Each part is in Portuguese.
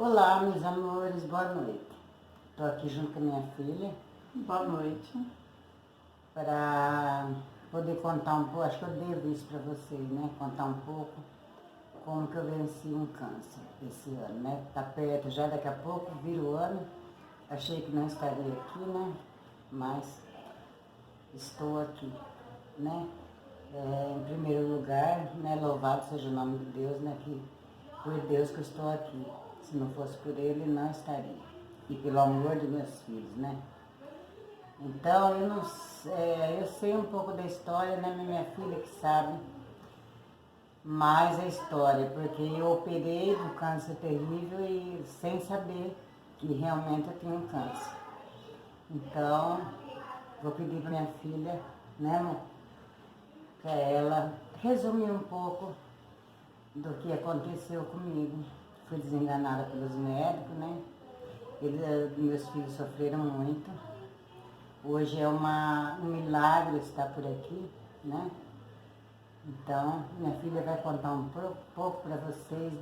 Olá, meus amores, boa noite. Estou aqui junto com a minha filha. Boa noite. Para poder contar um pouco, acho que eu devo isso para vocês, né? Contar um pouco como que eu venci um câncer esse ano, né? Tá perto já, daqui a pouco vira o ano. Achei que não estaria aqui, né? Mas estou aqui, né? Em primeiro lugar, né? Louvado seja o nome de Deus, né? Que por Deus que eu estou aqui. Se não fosse por Ele, não estaria. E pelo amor de meus filhos, né? Então, eu não eu sei um pouco da história, né? Minha filha que sabe mais a história, porque eu operei do câncer terrível e sem saber que realmente eu tinha um câncer. Então, vou pedir para minha filha, né, amor? Para ela resumir um pouco do que aconteceu comigo. Fui desenganada pelos médicos, né? Meus filhos sofreram muito. Hoje é um milagre estar por aqui, né? Então, minha filha vai contar um pouco para vocês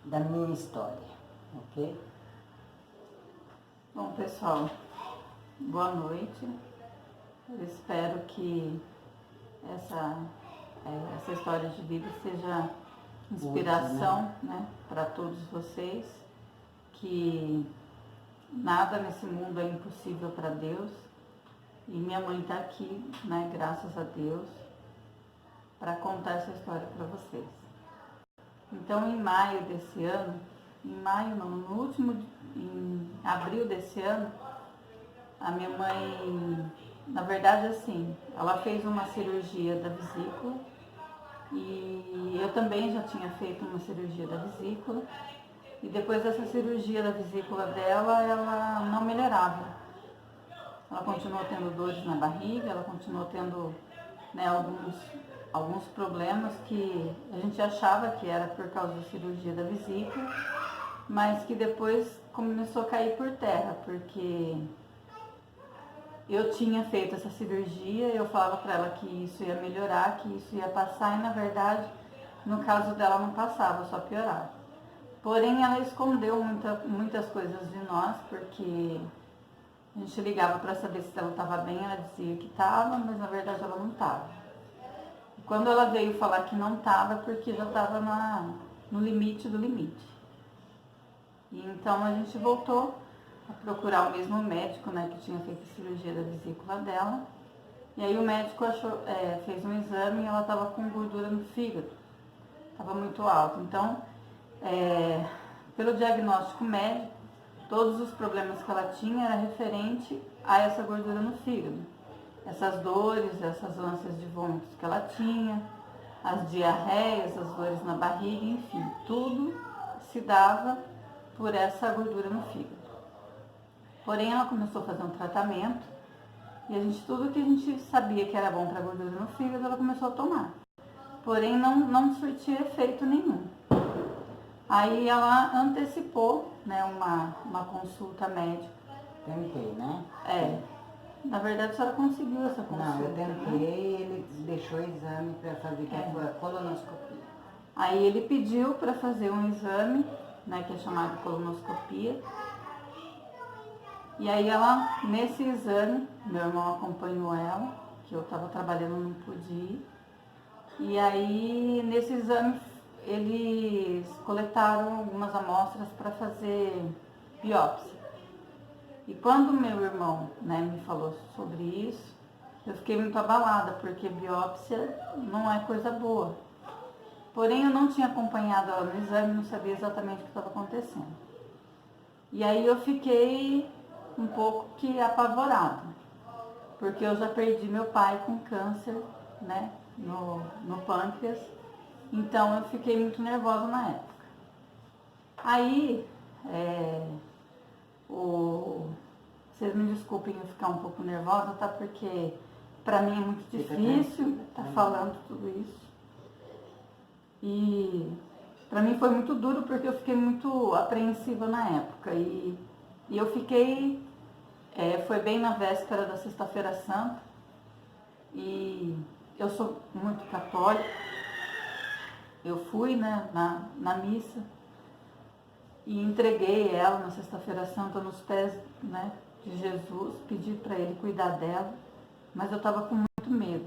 da minha história, ok? Bom, pessoal, boa noite. Eu espero que essa história de vida seja inspiração, né, para todos vocês, que nada nesse mundo é impossível para Deus. E minha mãe está aqui, né, graças a Deus, para contar essa história para vocês. Então, em maio desse ano, em abril desse ano, a minha mãe, na verdade, assim, ela fez uma cirurgia da vesícula e eu também já tinha feito uma cirurgia da vesícula. E depois dessa cirurgia da vesícula dela, ela não melhorava. Ela continuou tendo dores na barriga, ela continuou tendo, né, alguns problemas que a gente achava que era por causa da cirurgia da vesícula, mas que depois começou a cair por terra, porque eu tinha feito essa cirurgia, eu falava para ela que isso ia melhorar, que isso ia passar, e na verdade, no caso dela não passava, só piorava. Porém, ela escondeu muitas coisas de nós, porque a gente ligava para saber se ela estava bem, ela dizia que estava, mas na verdade ela não estava. E quando ela veio falar que não estava, porque já estava no limite do limite. E então a gente voltou a procurar o mesmo médico, né, que tinha feito a cirurgia da vesícula dela. E aí o médico fez um exame e ela estava com gordura no fígado, estava muito alto. Então, pelo diagnóstico médico, todos os problemas que ela tinha era referente a essa gordura no fígado. Essas dores, essas ânsias de vômitos que ela tinha, as diarreias, as dores na barriga, enfim, tudo se dava por essa gordura no fígado. Porém, ela começou a fazer um tratamento e tudo que a gente sabia que era bom para a gordura no fígado, ela começou a tomar. Porém, não surtia efeito nenhum. Aí ela antecipou, né, uma consulta médica. Tentei, né? Na verdade, a senhora conseguiu essa consulta. Não, eu tentei, né? ele deixou o exame para fazer, que foi a colonoscopia. Aí ele pediu para fazer um exame, né, que é chamado colonoscopia. E aí ela, nesse exame, meu irmão acompanhou ela, que eu estava trabalhando, não pude ir. E aí, nesse exame, eles coletaram algumas amostras para fazer biópsia. E quando meu irmão, né, me falou sobre isso, eu fiquei muito abalada, porque biópsia não é coisa boa. Porém, eu não tinha acompanhado ela no exame, não sabia exatamente o que estava acontecendo. E aí eu fiquei um pouco que apavorada, porque eu já perdi meu pai com câncer, né, no pâncreas. Então eu fiquei muito nervosa na época. Aí, vocês me desculpem eu ficar um pouco nervosa, tá? Porque pra mim é muito difícil estar falando tudo isso. E pra mim foi muito duro porque eu fiquei muito apreensiva na época. E eu fiquei, foi bem na véspera da Sexta-feira Santa. E eu sou muito católica. Eu fui, né, na missa. e entreguei ela na sexta-feira santa nos pés, né, de Jesus, pedi para ele cuidar dela, mas eu estava com muito medo.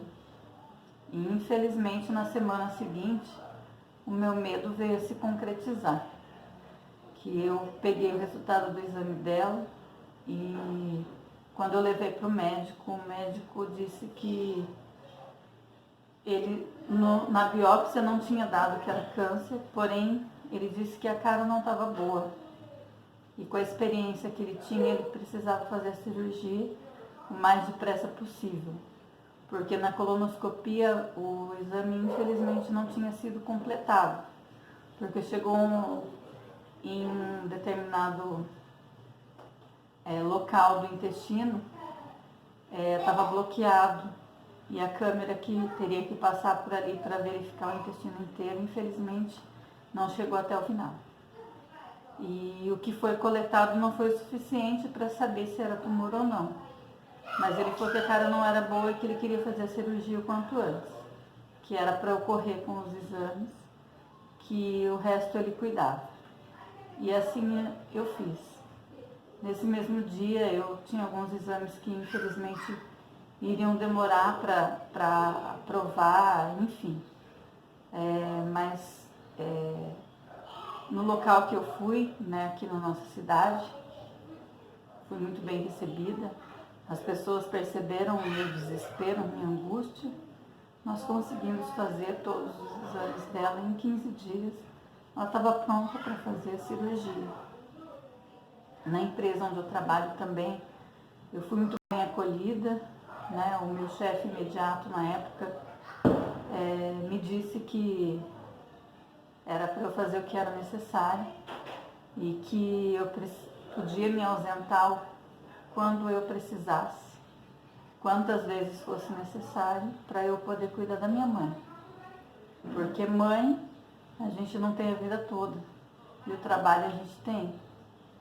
E infelizmente na semana seguinte o meu medo veio a se concretizar, que eu peguei o resultado do exame dela e quando eu levei para o médico disse que ele na biópsia não tinha dado que era câncer, porém ele disse que a cara não estava boa. E com a experiência que ele tinha, ele precisava fazer a cirurgia o mais depressa possível. Porque na colonoscopia o exame infelizmente não tinha sido completado. Porque chegou em um determinado local do intestino, estava bloqueado. E a câmera que teria que passar por ali para verificar o intestino inteiro, infelizmente, não chegou até o final. E o que foi coletado não foi o suficiente para saber se era tumor ou não. Mas ele falou que a cara não era boa e que ele queria fazer a cirurgia o quanto antes. Que era para ocorrer com os exames, que o resto ele cuidava. E assim eu fiz. Nesse mesmo dia eu tinha alguns exames que infelizmente iriam demorar para aprovar, enfim. Mas no local que eu fui, né, aqui na nossa cidade, fui muito bem recebida. As pessoas perceberam o meu desespero, a minha angústia. Nós conseguimos fazer todos os exames dela em 15 dias. Ela estava pronta para fazer a cirurgia. Na empresa onde eu trabalho também, eu fui muito bem acolhida, né? O meu chefe imediato na época me disse que era para eu fazer o que era necessário e que eu podia me ausentar quando eu precisasse, quantas vezes fosse necessário, para eu poder cuidar da minha mãe. Porque mãe, a gente não tem a vida toda, e o trabalho a gente tem,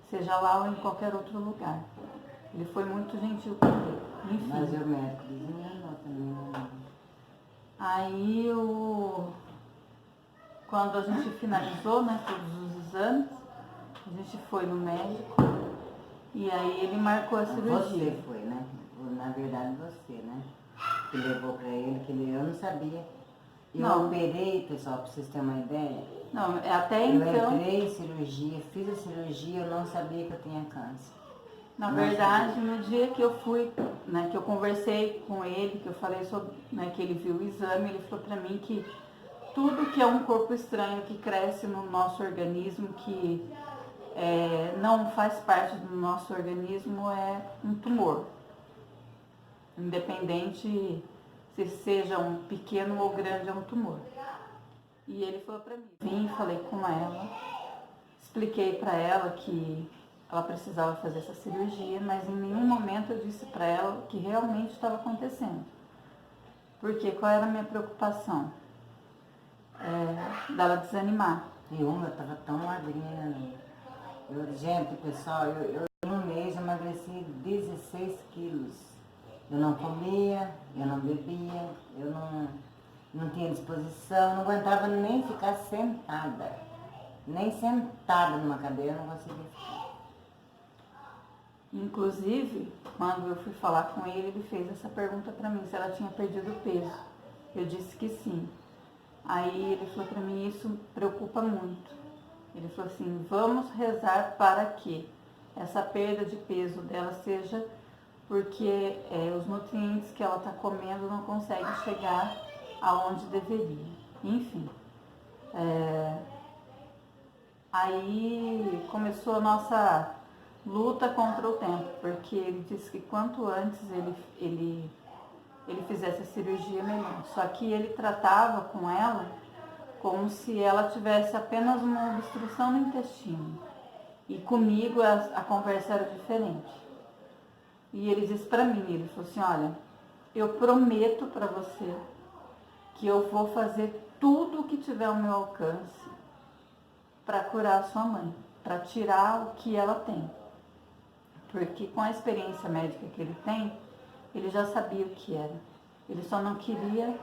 seja lá ou em qualquer outro lugar. Ele foi muito gentil comigo. Enfim. Mas o médico desenganou também, né? Aí, quando a gente finalizou, né, todos os exames, a gente foi no médico e aí ele marcou a cirurgia. Você foi, né? Na verdade você, né? Que levou pra ele, eu não sabia. Eu operei, pessoal, pra vocês terem uma ideia. Não, até então... Eu entrei em cirurgia, fiz a cirurgia, eu não sabia que eu tinha câncer. Na verdade, no dia que eu fui, né, que eu conversei com ele, que eu falei sobre, né, que ele viu o exame, ele falou pra mim que tudo que é um corpo estranho que cresce no nosso organismo, que não faz parte do nosso organismo, é um tumor. Independente se seja um pequeno ou grande, é um tumor. E ele falou pra mim, vim, falei com ela, expliquei pra ela que ela precisava fazer essa cirurgia, mas em nenhum momento eu disse pra ela o que realmente estava acontecendo. Porque qual era a minha preocupação? Dela desanimar. E eu estava tão magrinha, né? Gente, pessoal, eu em um mês emagreci 16 quilos. Eu não comia, eu não bebia, eu não tinha disposição, não aguentava nem ficar sentada. Nem sentada numa cadeira eu não conseguia ficar. Inclusive, quando eu fui falar com ele, ele fez essa pergunta pra mim, se ela tinha perdido peso. Eu disse que sim. Aí ele falou pra mim, isso preocupa muito. Ele falou assim, vamos rezar para que essa perda de peso dela seja porque os nutrientes que ela está comendo não conseguem chegar aonde deveria. Enfim. Aí começou a nossa luta contra o tempo, porque ele disse que quanto antes ele fizesse a cirurgia, melhor. Só que ele tratava com ela como se ela tivesse apenas uma obstrução no intestino. E comigo a conversa era diferente. E ele disse para mim, ele falou assim, olha, eu prometo para você que eu vou fazer tudo o que tiver ao meu alcance para curar a sua mãe, para tirar o que ela tem. Porque com a experiência médica que ele tem, ele já sabia o que era. Ele só não queria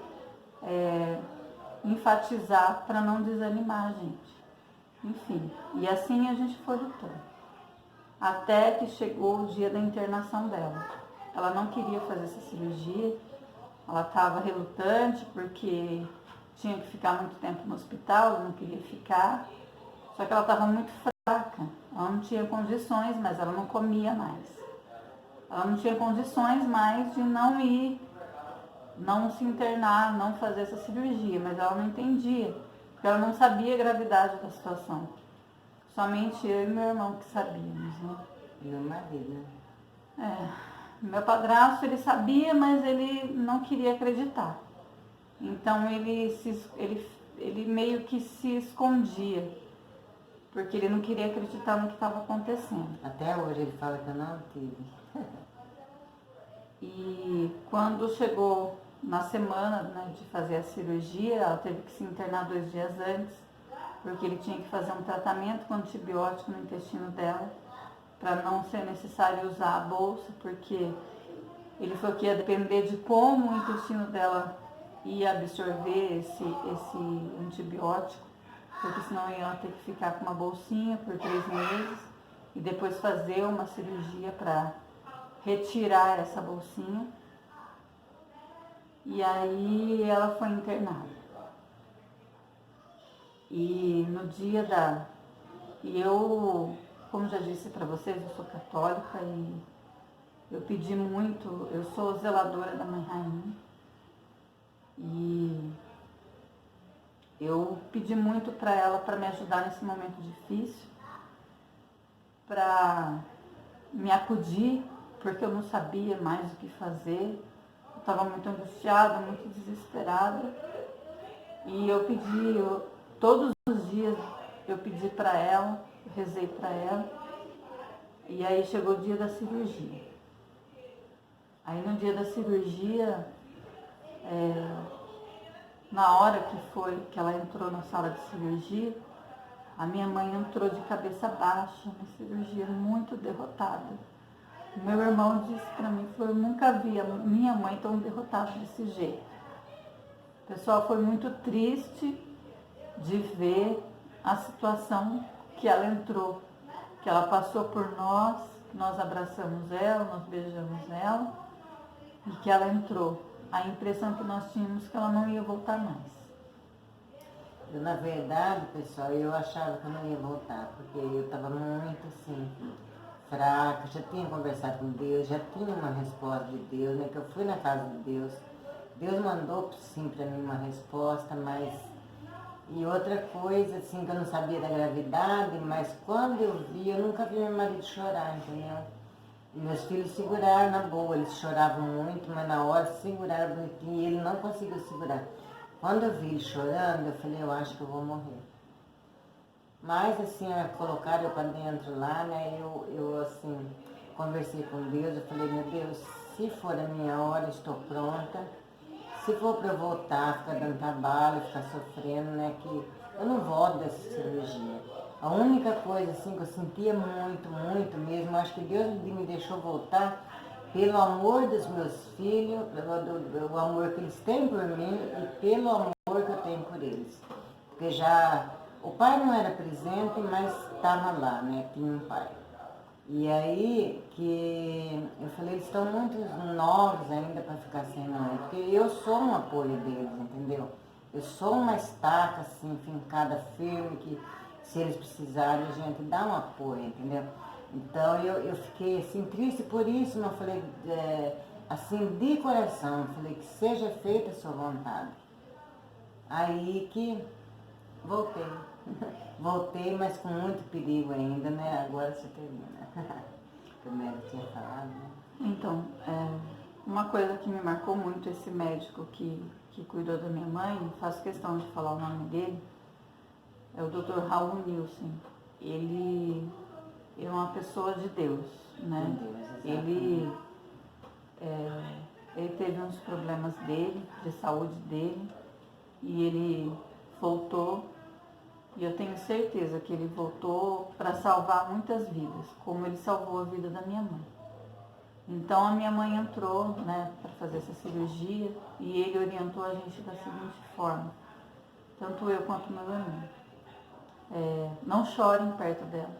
enfatizar para não desanimar a gente. Enfim, e assim a gente foi lutando. Até que chegou o dia da internação dela. Ela não queria fazer essa cirurgia, ela estava relutante porque tinha que ficar muito tempo no hospital, ela não queria ficar. Só que ela estava muito fraca, ela não tinha condições, mas ela não comia mais. Ela não tinha condições mais de não ir, não se internar, não fazer essa cirurgia, mas ela não entendia, porque ela não sabia a gravidade da situação. Somente eu e meu irmão que sabíamos, né? Meu marido, né? Meu padrasto, ele sabia, mas ele não queria acreditar. Então ele meio que se escondia, porque ele não queria acreditar no que estava acontecendo. Até hoje ele fala que eu não tive. E quando chegou na semana, né, de fazer a cirurgia, ela teve que se internar 2 dias antes, porque ele tinha que fazer um tratamento com antibiótico no intestino dela, para não ser necessário usar a bolsa, porque ele falou que ia depender de como o intestino dela ia absorver esse antibiótico, porque senão ia ter que ficar com uma bolsinha por 3 meses e depois fazer uma cirurgia para retirar essa bolsinha. E aí ela foi internada. E no dia da... E eu, como já disse para vocês, eu sou católica e eu pedi muito, eu sou zeladora da Mãe Rainha. E eu pedi muito para ela para me ajudar nesse momento difícil, para me acudir, porque eu não sabia mais o que fazer. Eu estava muito angustiada, muito desesperada. E eu pedi, todos os dias eu pedi para ela, eu rezei para ela. E aí chegou o dia da cirurgia. Aí no dia da cirurgia, na hora que ela entrou na sala de cirurgia, a minha mãe entrou de cabeça baixa na cirurgia, muito derrotada. Meu irmão disse para mim, falou, eu nunca vi a minha mãe tão derrotada desse jeito. O pessoal foi muito triste de ver a situação que ela entrou, que ela passou por nós abraçamos ela, nós beijamos ela, e que ela entrou. A impressão que nós tínhamos que ela não ia voltar mais. Eu, na verdade, pessoal, eu achava que eu não ia voltar, porque eu estava muito assim, fraca, já tinha conversado com Deus, já tinha uma resposta de Deus, né? Que eu fui na casa de Deus. Deus mandou sim para mim uma resposta, mas... E outra coisa, assim, que eu não sabia da gravidade, mas quando eu vi, eu nunca vi meu marido chorar, entendeu? E meus filhos seguraram na boa, eles choravam muito, mas na hora seguraram bonitinho e ele não conseguiu segurar. Quando eu vi ele chorando, eu falei, eu acho que eu vou morrer. Mas assim, colocaram eu para dentro lá, né, eu assim, conversei com Deus, eu falei, meu Deus, se for a minha hora, estou pronta. Se for para eu voltar, ficar dando trabalho, ficar sofrendo, né, que eu não volto dessa cirurgia. A única coisa, assim, que eu sentia muito, muito mesmo, acho que Deus me deixou voltar pelo amor dos meus filhos, pelo amor que eles têm por mim e pelo amor que eu tenho por eles. Porque já, o pai não era presente, mas estava lá, né, tinha um pai. E aí que eu falei, eles estão muito novos ainda para ficar sem mãe, porque eu sou um apoio deles, entendeu? Eu sou uma estaca assim, fincada firme, que se eles precisarem a gente dá um apoio, entendeu? Então eu fiquei assim triste por isso, mas eu falei, assim, de coração, eu falei que seja feita a sua vontade. Aí que voltei. Voltei, mas com muito perigo ainda, né? Agora você termina. Que o médico tinha falado, né? Então, uma coisa que me marcou muito, esse médico que cuidou da minha mãe, faço questão de falar o nome dele, é o Dr. Raul Nilson. Ele é uma pessoa de Deus, né? Ele teve uns problemas dele, de saúde dele, e ele voltou. E eu tenho certeza que ele voltou para salvar muitas vidas, como ele salvou a vida da minha mãe. Então a minha mãe entrou, né, para fazer essa cirurgia e ele orientou a gente da seguinte forma, tanto eu quanto meu irmão. não chorem perto dela.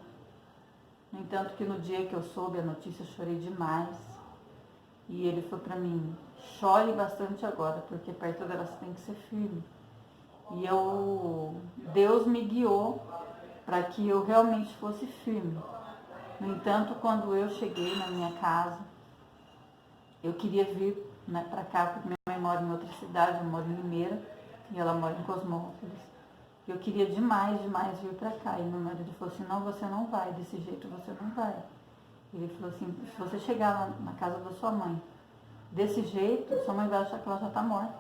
No entanto, que no dia que eu soube a notícia, eu chorei demais. E ele falou para mim, chore bastante agora, porque perto dela você tem que ser firme. E Deus me guiou para que eu realmente fosse firme. No entanto, quando eu cheguei na minha casa, eu queria vir, né, para cá, porque minha mãe mora em outra cidade, eu moro em Limeira, e ela mora em Cosmópolis. Eu queria demais, demais vir para cá. E meu marido falou assim, não, você não vai, desse jeito você não vai. Ele falou assim, se você chegar na casa da sua mãe, desse jeito, sua mãe vai achar que ela já está morta.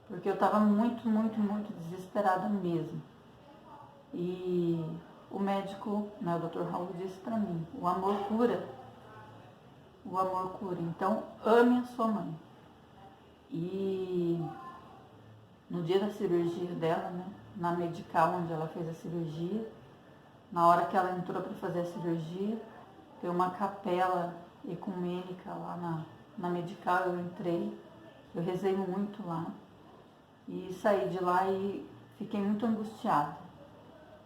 Porque eu estava muito, muito, muito desesperada mesmo. E o médico, né, o Dr. Raul disse para mim, o amor cura. O amor cura. Então, ame a sua mãe. E no dia da cirurgia dela, né, na medical onde ela fez a cirurgia, na hora que ela entrou para fazer a cirurgia, tem uma capela ecumênica lá na medical, eu entrei, eu rezei muito lá e saí de lá e fiquei muito angustiada.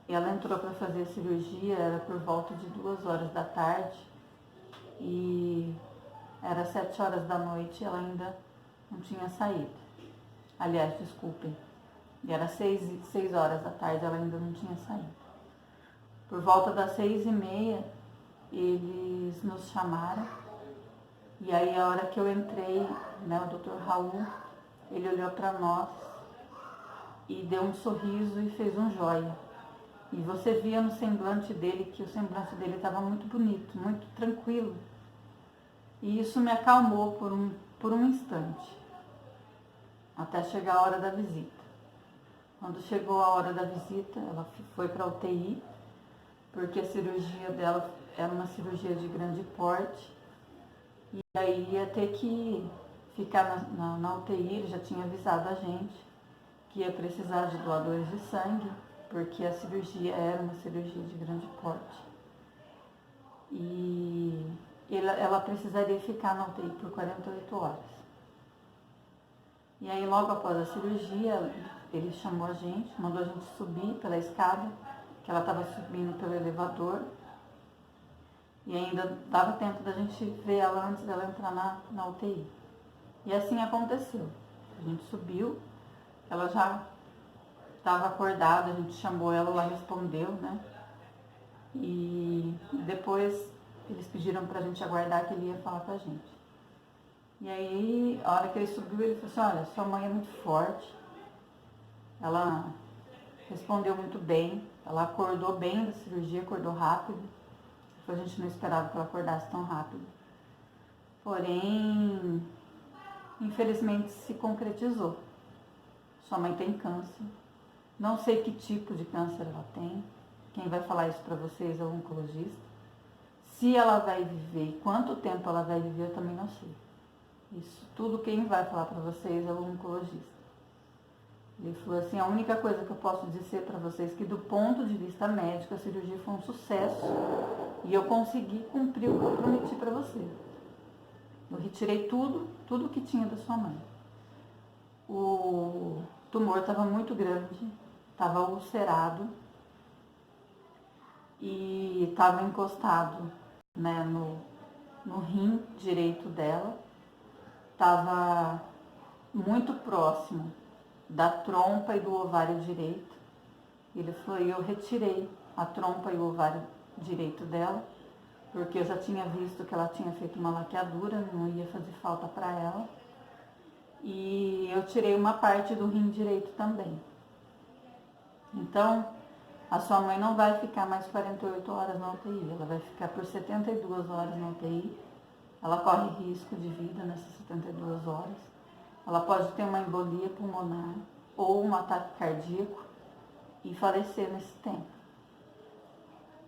E ela entrou para fazer a cirurgia, era por volta de 2 horas da tarde e era 7 horas da noite e ela ainda não tinha saído. Aliás, desculpem, era 6 horas da tarde, ela ainda não tinha saído. Por volta das 6h30, eles nos chamaram. E aí, a hora que eu entrei, né, o Dr. Raul, ele olhou para nós e deu um sorriso e fez um joia. E você via no semblante dele que o semblante dele estava muito bonito, muito tranquilo. E isso me acalmou por um instante, até chegar a hora da visita. Quando chegou a hora da visita, ela foi para a UTI, porque a cirurgia dela era uma cirurgia de grande porte. E aí ia ter que ficar na UTI, ele já tinha avisado a gente que ia precisar de doadores de sangue, porque a cirurgia era uma cirurgia de grande porte. E ela precisaria ficar na UTI por 48 horas. E aí logo após a cirurgia, ele chamou a gente, mandou a gente subir pela escada, que ela estava subindo pelo elevador. E ainda dava tempo da gente ver ela antes dela entrar na UTI. E assim aconteceu. A gente subiu, ela já estava acordada, a gente chamou ela, ela respondeu, né? E depois eles pediram pra gente aguardar que ele ia falar com a gente. E aí, a hora que ele subiu, ele falou assim, olha, sua mãe é muito forte, ela respondeu muito bem, ela acordou bem da cirurgia, acordou rápido. A gente não esperava que ela acordasse tão rápido. Porém, infelizmente se concretizou. Sua mãe tem câncer. Não sei que tipo de câncer ela tem. Quem vai falar isso para vocês é o oncologista. Se ela vai viver e quanto tempo ela vai viver, eu também não sei. Isso tudo quem vai falar para vocês é o oncologista. Ele falou assim, a única coisa que eu posso dizer para vocês é que do ponto de vista médico a cirurgia foi um sucesso e eu consegui cumprir o que eu prometi para vocês. Eu retirei tudo que tinha da sua mãe. O tumor estava muito grande, estava ulcerado e estava encostado, né, no rim direito dela. Estava muito próximo da trompa e do ovário direito. Ele falou, e eu retirei a trompa e o ovário direito dela, porque eu já tinha visto que ela tinha feito uma laqueadura, não ia fazer falta para ela. E eu tirei uma parte do rim direito também. Então, a sua mãe não vai ficar mais 48 horas na UTI, ela vai ficar por 72 horas na UTI. Ela corre risco de vida nessas 72 horas. Ela pode ter uma embolia pulmonar ou um ataque cardíaco e falecer nesse tempo.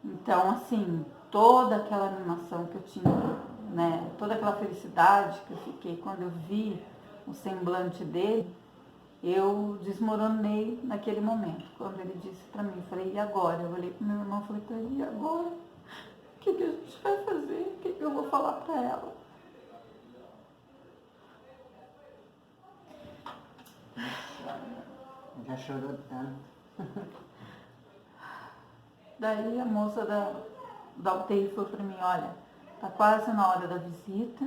Então, assim, toda aquela animação que eu tinha, né, toda aquela felicidade que eu fiquei quando eu vi o semblante dele, eu desmoronei naquele momento. Quando ele disse pra mim, eu falei, e agora? Eu olhei pro meu irmão e falei pra ele, e agora? O que a gente vai fazer? O que eu vou falar pra ela? Já chorou tanto. Daí a moça da UTI falou para mim, olha, tá quase na hora da visita,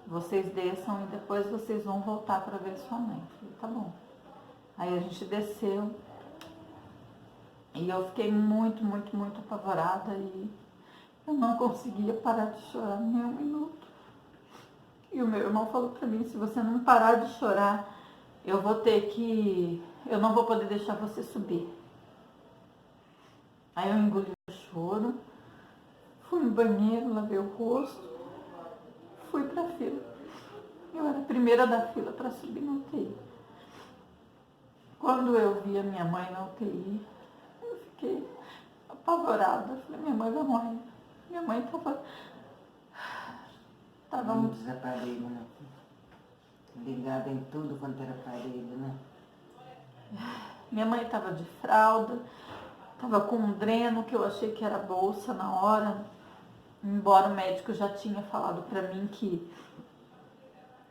vocês desçam e depois vocês vão voltar para ver sua mãe. Eu falei, tá bom. Aí a gente desceu e eu fiquei muito, muito, muito apavorada e eu não conseguia parar de chorar nem um minuto. E o meu irmão falou para mim, se você não parar de chorar, eu não vou poder deixar você subir. Aí eu engoli o choro, fui no banheiro, lavei o rosto, fui para a fila. Eu era a primeira da fila para subir na UTI. Quando eu vi a minha mãe na UTI, eu fiquei apavorada. Eu falei, minha mãe vai morrer. Minha mãe tava Muitos aparelhos, né? Ligada em tudo quanto era aparelho, né? Minha mãe estava de fralda, estava com um dreno que eu achei que era bolsa na hora, embora o médico já tinha falado para mim que,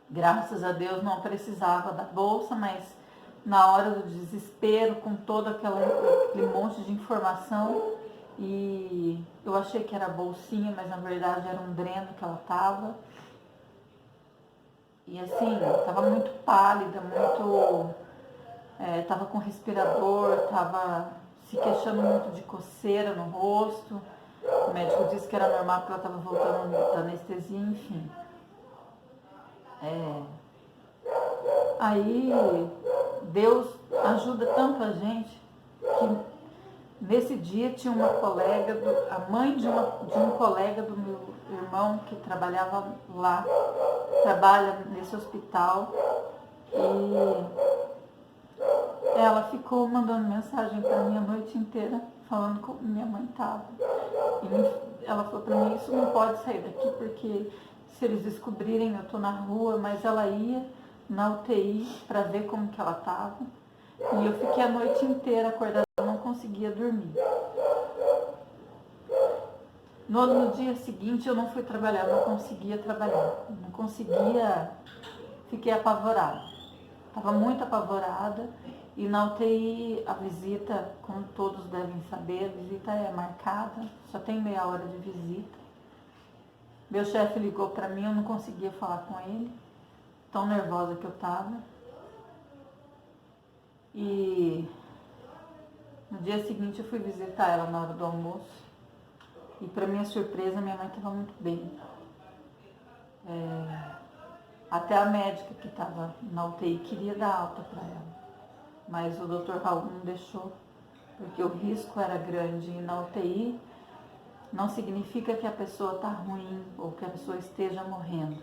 graças a Deus, não precisava da bolsa, mas na hora do desespero, com todo aquele monte de informação, e eu achei que era bolsinha, mas na verdade era um dreno que ela estava. E assim, estava muito pálida, estava com respirador, estava se queixando muito de coceira no rosto. O médico disse que era normal porque ela estava voltando da anestesia, enfim. Aí Deus ajuda tanto a gente que nesse dia tinha uma colega, a mãe de um colega do meu irmão que trabalhava lá, trabalha nesse hospital, e ela ficou mandando mensagem para mim a noite inteira, falando como minha mãe estava. E ela falou para mim, isso não pode sair daqui, porque se eles descobrirem eu estou na rua, mas ela ia na UTI para ver como que ela estava. E eu fiquei a noite inteira acordada, não conseguia dormir. No dia seguinte eu não fui trabalhar, não conseguia trabalhar, não conseguia, fiquei apavorada. Estava muito apavorada. E na UTI, a visita, como todos devem saber, a visita é marcada, só tem meia hora de visita. Meu chefe ligou para mim, eu não conseguia falar com ele, tão nervosa que eu estava. E no dia seguinte eu fui visitar ela na hora do almoço. E para minha surpresa, minha mãe estava muito bem. Até a médica que estava na UTI queria dar alta para ela. Mas o Dr. Raul não deixou, porque o risco era grande. E na UTI não significa que a pessoa está ruim ou que a pessoa esteja morrendo,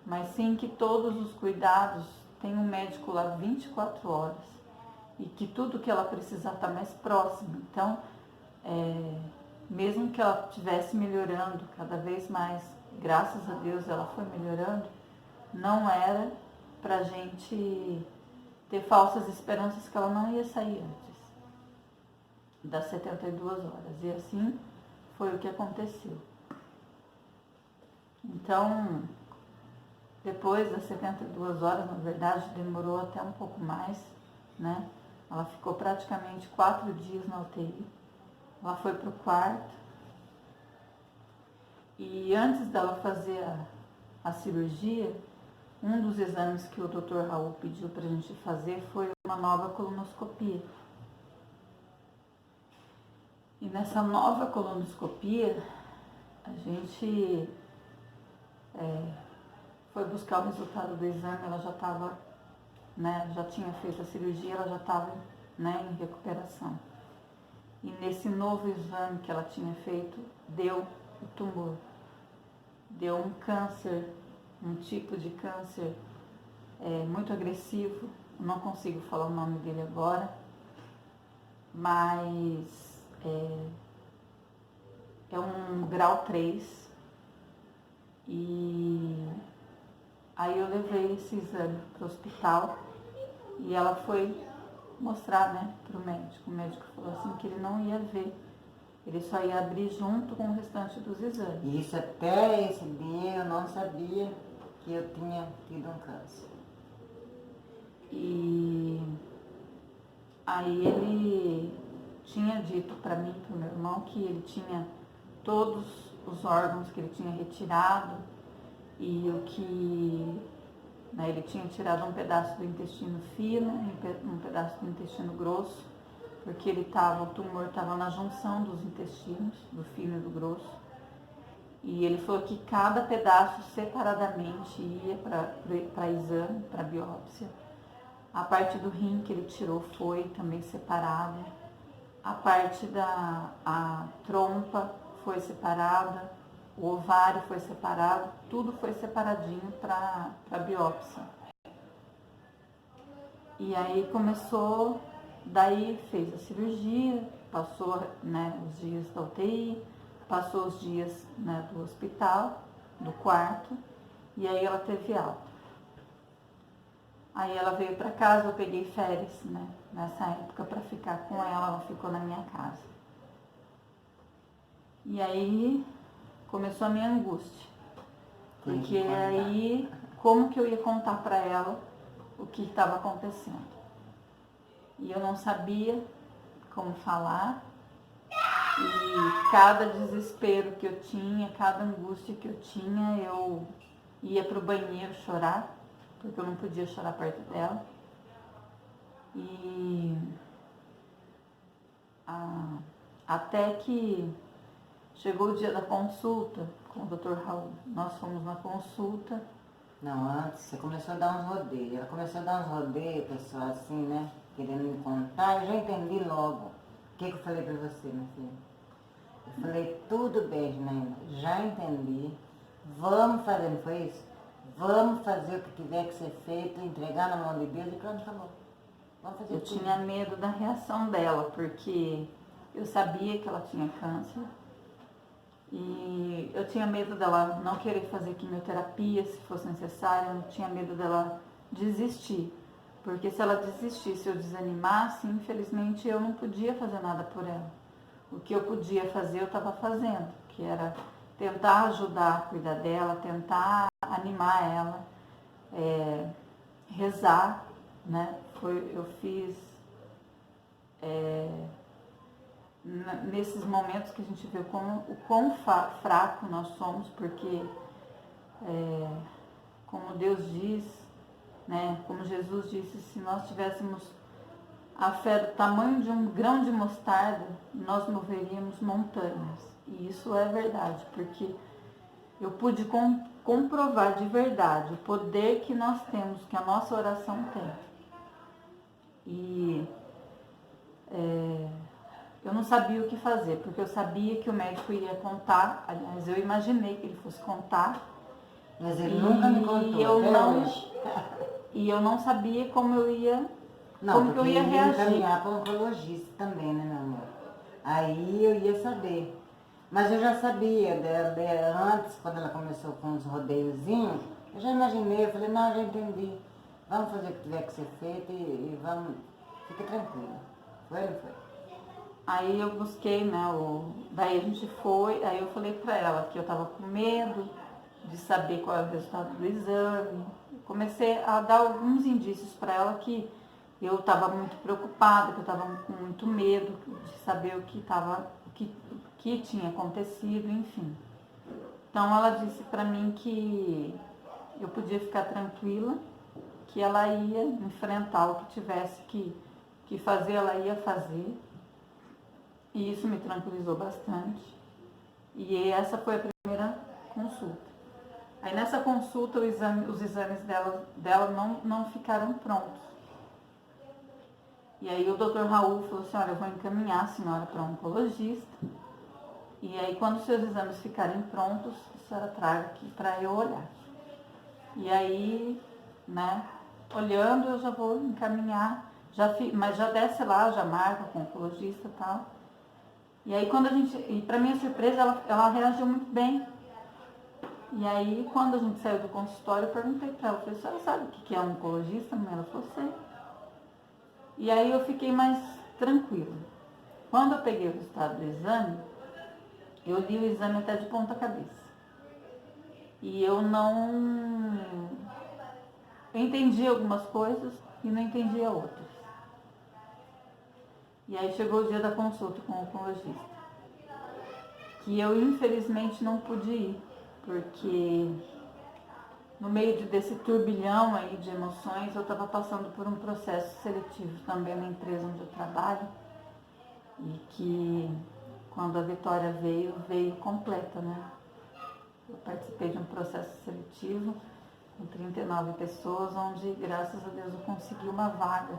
mas sim que todos os cuidados, tem um médico lá 24 horas e que tudo que ela precisar está mais próximo. Então, mesmo que ela estivesse melhorando cada vez mais, graças a Deus ela foi melhorando, não era para a gente ter falsas esperanças que ela não ia sair antes das 72 horas. E assim foi o que aconteceu. Então, depois das 72 horas, na verdade, demorou até um pouco mais, né? Ela ficou praticamente 4 dias na UTI. Ela foi para o quarto. E antes dela fazer a cirurgia, um dos exames que o Dr. Raul pediu para a gente fazer foi uma nova colonoscopia. E nessa nova colonoscopia, a gente foi buscar o resultado do exame. Ela já estava, né, já tinha feito a cirurgia, ela já estava, né, em recuperação. E nesse novo exame que ela tinha feito, deu o tumor. Deu um câncer, um tipo de câncer muito agressivo. Não consigo falar o nome dele agora, mas é um grau 3. E aí eu levei esse exame para o hospital e ela foi mostrar, né, para o médico. O médico falou assim que ele não ia ver, ele só ia abrir junto com o restante dos exames. E isso até esse dia eu não sabia que eu tinha tido um câncer. E aí ele tinha dito para mim, para o meu irmão, que ele tinha todos os órgãos que ele tinha retirado e o que, né, ele tinha tirado um pedaço do intestino fino, um pedaço do intestino grosso, porque o tumor estava na junção dos intestinos, do fino e do grosso. E ele falou que cada pedaço separadamente ia para exame, para biópsia. A parte do rim que ele tirou foi também separada. A parte a trompa foi separada, o ovário foi separado, tudo foi separadinho para biópsia. E aí começou, daí fez a cirurgia, passou, né, os dias da UTI, passou os dias, né, do hospital, do quarto, e aí ela teve alta. Aí ela veio para casa, eu peguei férias, né, nessa época para ficar com ela ficou na minha casa. E aí começou a minha angústia, porque aí como que eu ia contar para ela o que estava acontecendo? E eu não sabia como falar, e cada desespero que eu tinha, cada angústia que eu tinha, eu ia para o banheiro chorar, porque eu não podia chorar perto dela. E até que chegou o dia da consulta com o Dr. Raul. Nós fomos na consulta. Não, antes você começou a dar uns rodeios. Ela começou a dar uns rodeios, pessoal, assim, né? Querendo me contar. Eu já entendi logo. O que eu falei pra você, minha filha? Eu falei, tudo bem, Janaína, já entendi. Vamos fazer, não foi isso? Vamos fazer o que tiver que ser feito, entregar na mão de Deus e pronto, acabou. Vamos fazer Eu tudo. tinha medo da reação dela, porque eu sabia que ela tinha câncer. E eu tinha medo dela não querer fazer quimioterapia se fosse necessário, eu tinha medo dela desistir. Porque se ela desistisse, eu desanimasse, infelizmente eu não podia fazer nada por ela. O que eu podia fazer, eu estava fazendo, que era tentar ajudar a cuidar dela, tentar animar ela, rezar, né? Eu fiz nesses momentos que a gente vê o quão fraco nós somos, porque como Deus diz, né? Como Jesus disse, se nós tivéssemos a fé do tamanho de um grão de mostarda, nós moveríamos montanhas. E isso é verdade, porque eu pude comprovar de verdade o poder que nós temos, que a nossa oração tem. E eu não sabia o que fazer, porque eu sabia que o médico iria contar, aliás, eu imaginei que ele fosse contar. Mas ele nunca me contou, até hoje. E eu não sabia como eu ia, Não, como que eu ia ele reagir. encaminhar para o oncologista também, né, meu amor? Aí eu ia saber. Mas eu já sabia dela antes, quando ela começou com os rodeiozinhos, eu já imaginei, eu falei, não, já entendi. Vamos fazer o que tiver que ser feito e vamos, fica tranquila. Foi ou não foi? Aí eu busquei, né, daí a gente foi, aí eu falei pra ela que eu tava com medo de saber qual era o resultado do exame. Comecei a dar alguns indícios para ela que eu estava muito preocupada, que eu estava com muito medo de saber o que tinha acontecido, enfim. Então ela disse para mim que eu podia ficar tranquila, que ela ia enfrentar o que tivesse que fazer, ela ia fazer. E isso me tranquilizou bastante. E essa foi a primeira consulta. Aí nessa consulta os exames dela não ficaram prontos. E aí o Dr. Raul falou assim, olha, eu vou encaminhar a senhora para um oncologista. E aí quando os seus exames ficarem prontos, a senhora traga aqui para eu olhar. E aí, né, olhando eu já vou encaminhar, mas já desce lá, já marca com o oncologista e tal. E aí para minha surpresa, ela reagiu muito bem. E aí, quando a gente saiu do consultório, eu perguntei para ela, falei, a senhora sabe o que é um oncologista? Ela falou, sei. E aí eu fiquei mais tranquila. Quando eu peguei o resultado do exame, eu li o exame até de ponta cabeça. E eu entendi algumas coisas e não entendia outras. E aí chegou o dia da consulta com o oncologista, que eu infelizmente não pude ir, porque no meio desse turbilhão aí de emoções, eu estava passando por um processo seletivo também na empresa onde eu trabalho, e que quando a Vitória veio completa, né? Eu participei de um processo seletivo com 39 pessoas, onde, graças a Deus, eu consegui uma vaga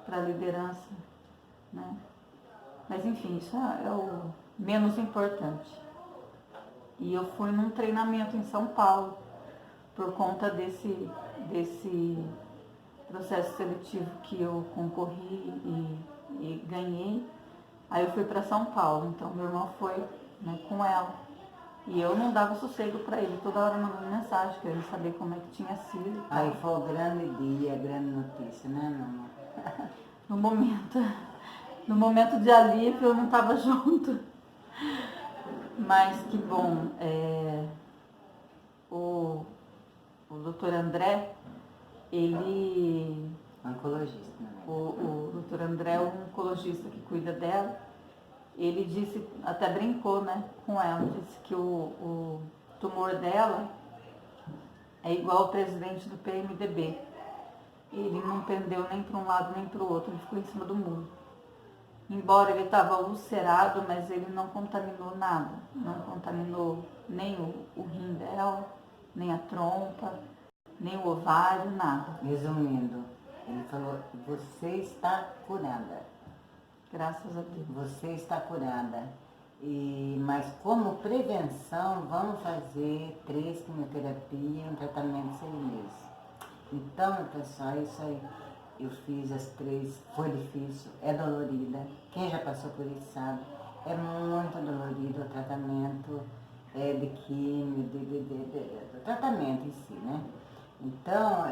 para liderança, né? Mas, enfim, isso é o menos importante. E eu fui num treinamento em São Paulo, por conta desse processo seletivo que eu concorri e ganhei. Aí eu fui para São Paulo, então meu irmão foi, né, com ela. E eu não dava sossego para ele, toda hora mandando mensagem, querendo saber como é que tinha sido. Aí foi o grande dia, a grande notícia, né, mamãe? No momento de alívio eu não estava junto. Mas que bom, o doutor André, ele... Oncologista, né? O doutor André é um oncologista que cuida dela. Ele disse, até brincou, né, com ela, disse que o tumor dela é igual ao presidente do PMDB. Ele não pendeu nem para um lado nem para o outro, ele ficou em cima do muro. Embora ele estava ulcerado, mas ele não contaminou nada. Não contaminou nem o rim dela, nem a trompa, nem o ovário, nada. Resumindo, ele falou, você está curada. Graças a Deus. Você está curada. Mas como prevenção, vamos fazer 3 quimioterapias e um tratamento de 6 meses. Então, pessoal, é isso aí. Eu fiz as 3, foi difícil, é dolorida. Quem já passou por isso sabe. É muito dolorido o tratamento de químio, do tratamento em si, né? Então,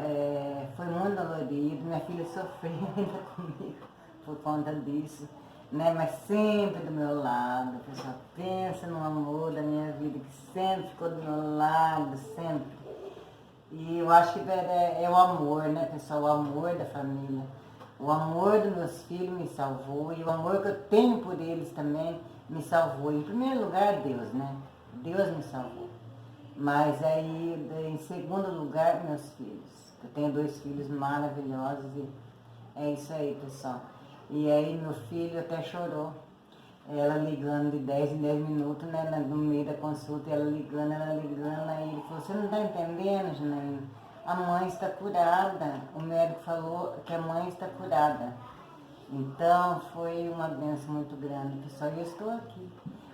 foi muito dolorido. Minha filha sofreu ainda comigo por conta disso, né? Mas sempre do meu lado. O pessoal pensa no amor da minha vida, que sempre ficou do meu lado, sempre. E eu acho que é o amor, né, pessoal? O amor da família. O amor dos meus filhos me salvou e o amor que eu tenho por eles também me salvou. Em primeiro lugar, Deus, né? Deus me salvou. Mas aí, em segundo lugar, meus filhos. Eu tenho 2 filhos maravilhosos e é isso aí, pessoal. E aí, meu filho até chorou. Ela ligando de 10 em 10 minutos, né, no meio da consulta, ela ligando, aí ele falou, você não está entendendo, Janaína? A mãe está curada. O médico falou que a mãe está curada. Então, foi uma bênção muito grande, pessoal. E eu estou aqui.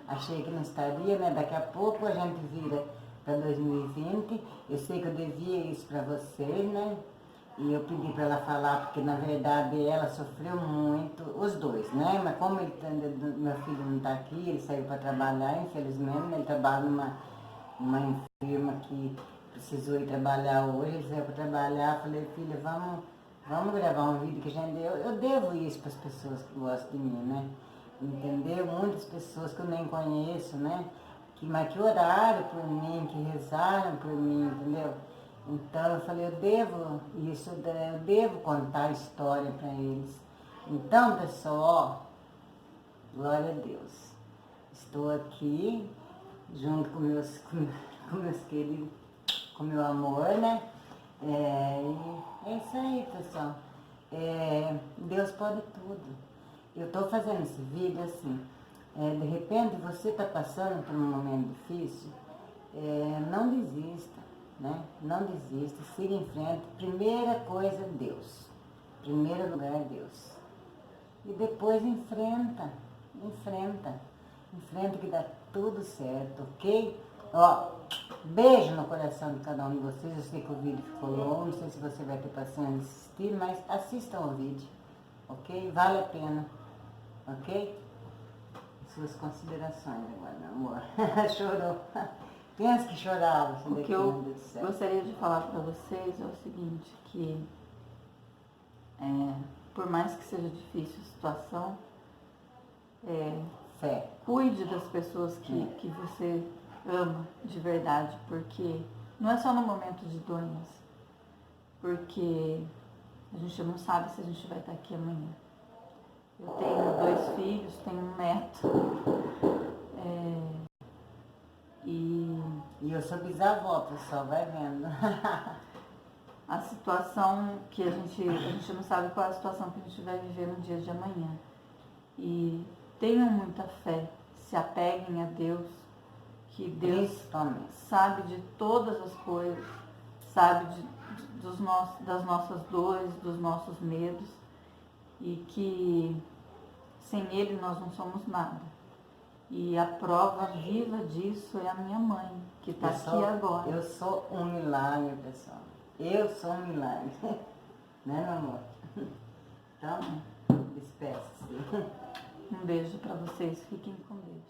Achei que não estaria, né? Daqui a pouco a gente vira para 2020. Eu sei que eu devia isso para vocês, né? E eu pedi para ela falar, porque na verdade ela sofreu muito, os dois, né? Mas como meu filho não está aqui, ele saiu para trabalhar, infelizmente, né? Ele trabalha numa firma que precisou ir trabalhar hoje, ele saiu para trabalhar, falei, filha, vamos gravar um vídeo que a gente... Eu devo isso para as pessoas que gostam de mim, né? Entendeu? Muitas pessoas que eu nem conheço, né? Mas que oraram por mim, que rezaram por mim, entendeu? Então eu falei, eu devo contar a história para eles. Então, pessoal, ó, glória a Deus. Estou aqui junto com meus queridos, com meu amor, né? É isso aí, pessoal. Deus pode tudo. Eu estou fazendo esse vídeo assim. De repente você está passando por um momento difícil, não desista. Né? Não desista, siga em frente. Primeira coisa, Deus. Primeiro lugar, Deus. E depois enfrenta que dá tudo certo, ok? Ó, beijo no coração de cada um de vocês. Eu sei que o vídeo ficou longo, não sei se você vai ter paciência de assistir, mas assistam o vídeo, ok? Vale a pena, ok? Suas considerações agora, meu amor. Chorou. Pensa que chorava. O que eu gostaria de falar para vocês é o seguinte, que por mais que seja difícil a situação, fé. Cuide das pessoas que você ama de verdade, porque não é só no momento de doença, porque a gente não sabe se a gente vai estar aqui amanhã. Eu tenho 2 filhos, tenho um neto. E eu sou bisavó, pessoal, vai vendo. A situação que a gente não sabe qual é a situação que a gente vai viver no dia de amanhã. E tenham muita fé, se apeguem a Deus, que Deus sabe de todas as coisas, sabe das nossas dores, dos nossos medos, e que sem Ele nós não somos nada. E a prova viva disso é a minha mãe, que está aqui agora. Eu sou um milagre, pessoal. Eu sou um milagre. Né, meu amor? Então, despeça-se. Um beijo para vocês. Fiquem com Deus.